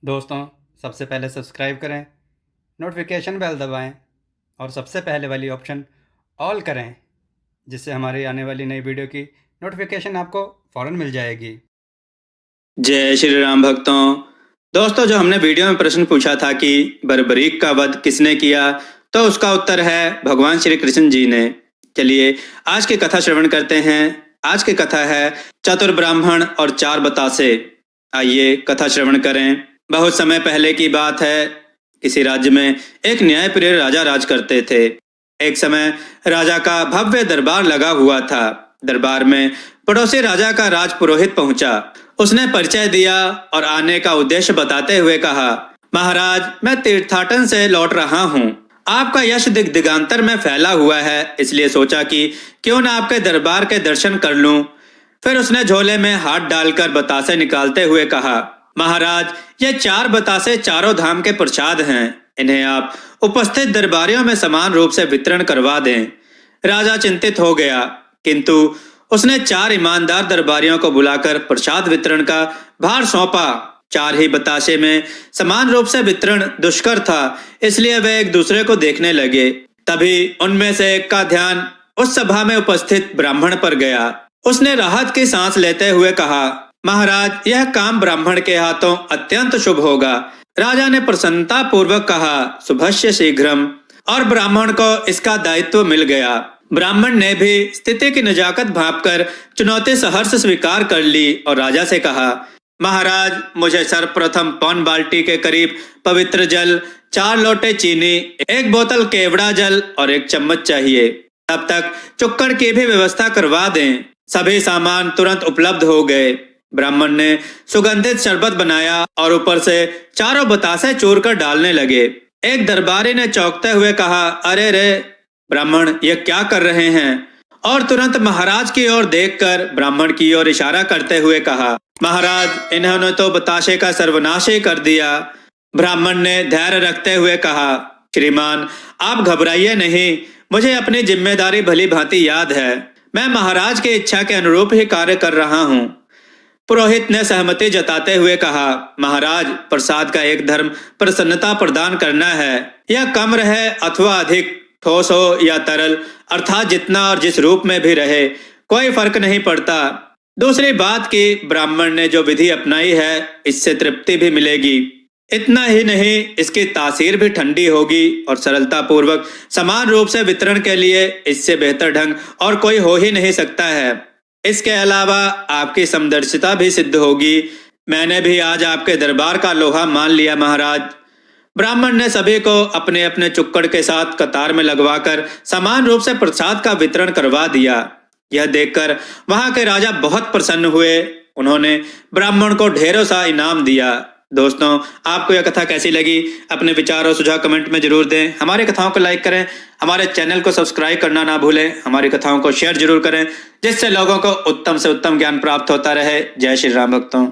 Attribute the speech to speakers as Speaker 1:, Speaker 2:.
Speaker 1: दोस्तों, सबसे पहले सब्सक्राइब करें, नोटिफिकेशन बेल दबाएं और सबसे पहले वाली ऑप्शन ऑल करें, जिससे हमारी आने वाली नई वीडियो की नोटिफिकेशन आपको फ़ौरन मिल जाएगी।
Speaker 2: जय श्री राम भक्तों। दोस्तों, जो हमने वीडियो में प्रश्न पूछा था कि बर्बरीक का वध किसने किया, तो उसका उत्तर है भगवान श्री कृष्ण जी ने। चलिए आज की कथा श्रवण करते हैं। आज की कथा है चतुर ब्राह्मण और चार बतासे। आइए कथा श्रवण करें। बहुत समय पहले की बात है। किसी राज्य में एक न्यायप्रिय राजा राज करते थे। एक समय राजा का भव्य दरबार लगा हुआ था। दरबार में पड़ोसी राजा का राजपुरोहित पहुंचा। उसने परिचय दिया और आने का उद्देश्य बताते हुए कहा, महाराज, मैं तीर्थाटन से लौट रहा हूँ। आपका यश दिग दिगांतर में फैला हुआ है, इसलिए सोचा कि क्यों न आपके दरबार के दर्शन कर लूं। फिर उसने झोले में हाथ डालकर बतासे निकालते हुए कहा, महाराज, ये चार बतासे चारों धाम के प्रसाद हैं। इन्हें आप उपस्थित दरबारियों में समान रूप से वितरण करवा दें। राजा चिंतित हो गया, किंतु उसने चार ईमानदार दरबारियों को बुलाकर प्रसाद वितरण का भार सौंपा। चार ही बतासे में समान रूप से वितरण दुष्कर था, इसलिए वे एक दूसरे को देखने लगे। तभी उनमें से एक का ध्यान उस सभा में उपस्थित ब्राह्मण पर गया। उसने राहत की सांस लेते हुए कहा, महाराज, यह काम ब्राह्मण के हाथों अत्यंत शुभ होगा। राजा ने प्रसन्नता पूर्वक कहा, शुभस्य शीघ्रम, और ब्राह्मण को इसका दायित्व मिल गया। ब्राह्मण ने भी स्थिति की नजाकत भांपकर चुनौती सहर्ष स्वीकार कर ली और राजा से कहा, महाराज, मुझे सर्वप्रथम पौन बाल्टी के करीब पवित्र जल, 4 लोटे चीनी, 1 बोतल केवड़ा जल और 1 चम्मच चाहिए। तब तक चुक्कड़ की भी व्यवस्था करवा दें। सभी सामान तुरंत उपलब्ध हो गए। ब्राह्मण ने सुगंधित शरबत बनाया और ऊपर से चारों बतासे चूर कर डालने लगे। एक दरबारी ने चौंकते हुए कहा, अरे रे ब्राह्मण, ये क्या कर रहे हैं? और तुरंत महाराज की ओर देखकर ब्राह्मण की ओर इशारा करते हुए कहा, महाराज, इन्होंने तो बताशे का सर्वनाश ही कर दिया। ब्राह्मण ने धैर्य रखते हुए कहा, श्रीमान, आप घबराइए नहीं, मुझे अपनी जिम्मेदारी भली भांति याद है। मैं महाराज की इच्छा के अनुरूप ही कार्य कर रहा हूँ। पुरोहित ने सहमति जताते हुए कहा, महाराज, प्रसाद का एक धर्म प्रसन्नता प्रदान करना है। यह कम रहे अथवा अधिक, ठोस हो या तरल, अर्थात जितना और जिस रूप में भी रहे, कोई फर्क नहीं पड़ता। दूसरी बात कि ब्राह्मण ने जो विधि अपनाई है, इससे तृप्ति भी मिलेगी। इतना ही नहीं, इसकी तासीर भी ठंडी होगी और सरलता पूर्वक समान रूप से वितरण के लिए इससे बेहतर ढंग और कोई हो ही नहीं सकता है। इसके अलावा आपकी समदर्शिता भी सिद्ध होगी। मैंने भी आज आपके दरबार का लोहा मान लिया महाराज। ब्राह्मण ने सभी को अपने अपने चुक्कड़ के साथ कतार में लगवाकर समान रूप से प्रसाद का वितरण करवा दिया। यह देखकर वहां के राजा बहुत प्रसन्न हुए। उन्होंने ब्राह्मण को ढेरों सा इनाम दिया। दोस्तों, आपको यह कथा कैसी लगी? अपने विचार और सुझाव कमेंट में जरूर दें। हमारी कथाओं को लाइक करें, हमारे चैनल को सब्सक्राइब करना ना भूलें। हमारी कथाओं को शेयर जरूर करें, जिससे लोगों को उत्तम से उत्तम ज्ञान प्राप्त होता रहे। जय श्री राम भक्तों।